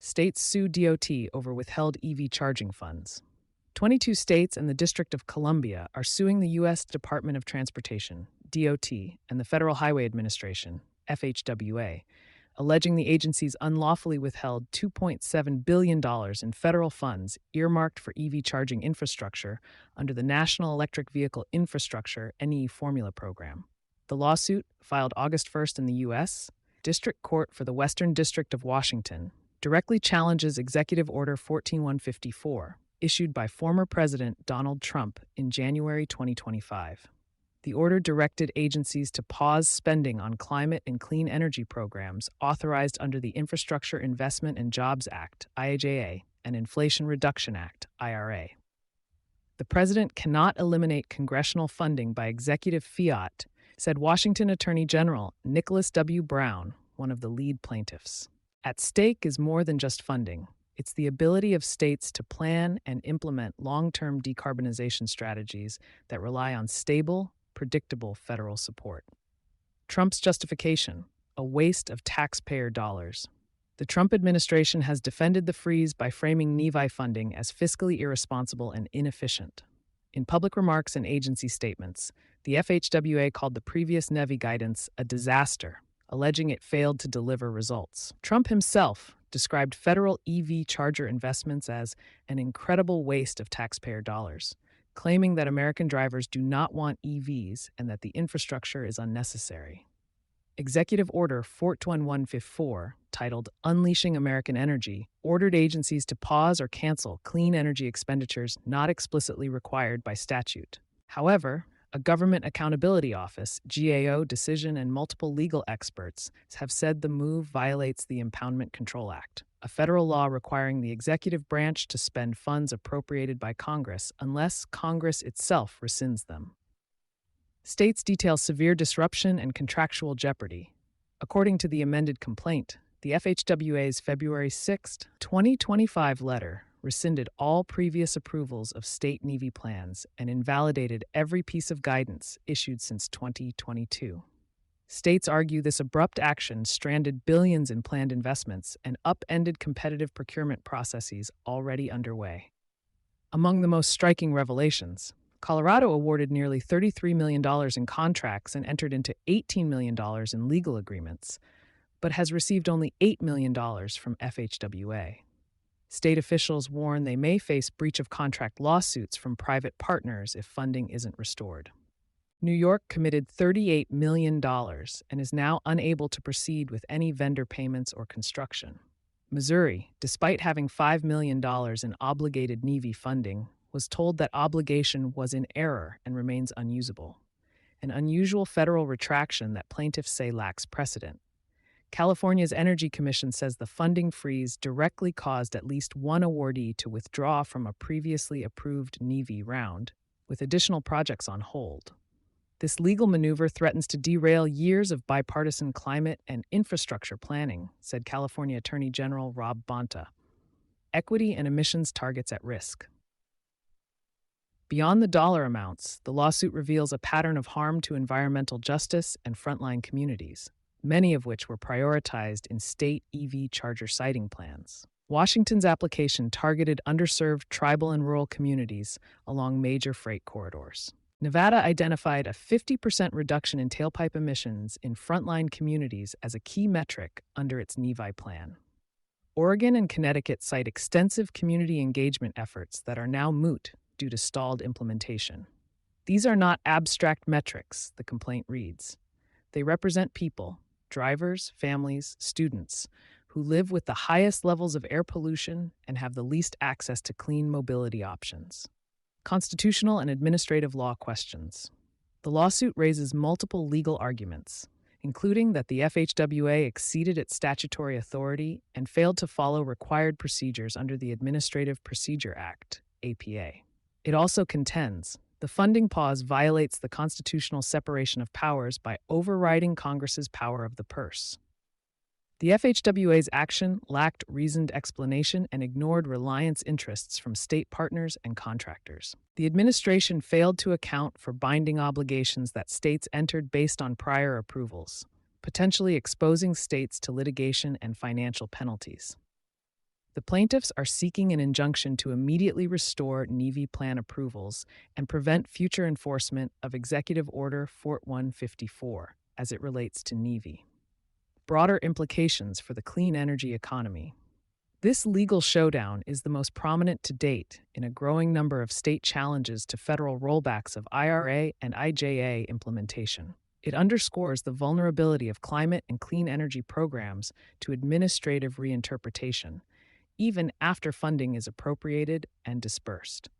States sue DOT over withheld EV charging funds. 22 states and the District of Columbia are suing the U.S. Department of Transportation, DOT, and the Federal Highway Administration, FHWA, alleging the agencies unlawfully withheld $2.7 billion in federal funds earmarked for EV charging infrastructure under the National Electric Vehicle Infrastructure NEVI Formula Program. The lawsuit, filed August 1st in the U.S. District Court for the Western District of Washington, directly challenges Executive Order 14154, issued by former President Donald Trump in January 2025. The order directed agencies to pause spending on climate and clean energy programs authorized under the Infrastructure Investment and Jobs Act, IIJA, and Inflation Reduction Act, IRA. The president cannot eliminate congressional funding by executive fiat, said Washington Attorney General Nicholas W. Brown, one of the lead plaintiffs. At stake is more than just funding. It's the ability of states to plan and implement long-term decarbonization strategies that rely on stable, predictable federal support. Trump's justification: a waste of taxpayer dollars. The Trump administration has defended the freeze by framing NEVI funding as fiscally irresponsible and inefficient. In public remarks and agency statements, the FHWA called the previous NEVI guidance a disaster, alleging it failed to deliver results. Trump himself described federal EV charger investments as an incredible waste of taxpayer dollars, claiming that American drivers do not want EVs and that the infrastructure is unnecessary. Executive Order 42154, titled Unleashing American Energy, ordered agencies to pause or cancel clean energy expenditures not explicitly required by statute. However, a Government Accountability Office (GAO) decision and multiple legal experts have said the move violates the Impoundment Control Act, a federal law requiring the executive branch to spend funds appropriated by Congress unless Congress itself rescinds them. States detail severe disruption and contractual jeopardy. According to the amended complaint, the FHWA's February 6, 2025 letter rescinded all previous approvals of state NEVI plans and invalidated every piece of guidance issued since 2022. States argue this abrupt action stranded billions in planned investments and upended competitive procurement processes already underway. Among the most striking revelations, Colorado awarded nearly $33 million in contracts and entered into $18 million in legal agreements, but has received only $8 million from FHWA. State officials warn they may face breach of contract lawsuits from private partners if funding isn't restored. New York committed $38 million and is now unable to proceed with any vendor payments or construction. Missouri, despite having $5 million in obligated NEVI funding, was told that obligation was in error and remains unusable, an unusual federal retraction that plaintiffs say lacks precedent. California's Energy Commission says the funding freeze directly caused at least one awardee to withdraw from a previously approved NEVI round, with additional projects on hold. This legal maneuver threatens to derail years of bipartisan climate and infrastructure planning, said California Attorney General Rob Bonta. Equity and emissions targets at risk. Beyond the dollar amounts, the lawsuit reveals a pattern of harm to environmental justice and frontline communities, many of which were prioritized in state EV charger siting plans. Washington's application targeted underserved tribal and rural communities along major freight corridors. Nevada identified a 50% reduction in tailpipe emissions in frontline communities as a key metric under its NEVI plan. Oregon and Connecticut cite extensive community engagement efforts that are now moot due to stalled implementation. These are not abstract metrics, the complaint reads. They represent people, drivers, families, students, who live with the highest levels of air pollution and have the least access to clean mobility options. Constitutional and administrative law questions. The lawsuit raises multiple legal arguments, including that the FHWA exceeded its statutory authority and failed to follow required procedures under the Administrative Procedure Act, APA. It also contends the funding pause violates the constitutional separation of powers by overriding Congress's power of the purse. The FHWA's action lacked reasoned explanation and ignored reliance interests from state partners and contractors. The administration failed to account for binding obligations that states entered based on prior approvals, potentially exposing states to litigation and financial penalties. The plaintiffs are seeking an injunction to immediately restore NEVI plan approvals and prevent future enforcement of Executive Order 4154 as it relates to NEVI. Broader implications for the clean energy economy. This legal showdown is the most prominent to date in a growing number of state challenges to federal rollbacks of IRA and IJA implementation. It underscores the vulnerability of climate and clean energy programs to administrative reinterpretation, even after funding is appropriated and dispersed.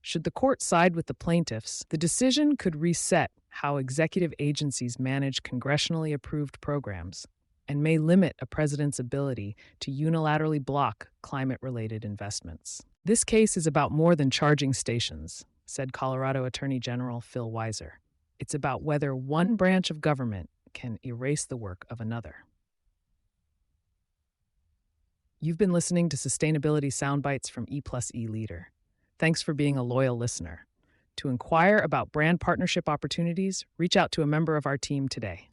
Should the court side with the plaintiffs, the decision could reset how executive agencies manage congressionally approved programs and may limit a president's ability to unilaterally block climate-related investments. This case is about more than charging stations, said Colorado Attorney General Phil Weiser. It's about whether one branch of government can erase the work of another. You've been listening to Sustainability Soundbites from E+E Leader. Thanks for being a loyal listener. To inquire about brand partnership opportunities, reach out to a member of our team today.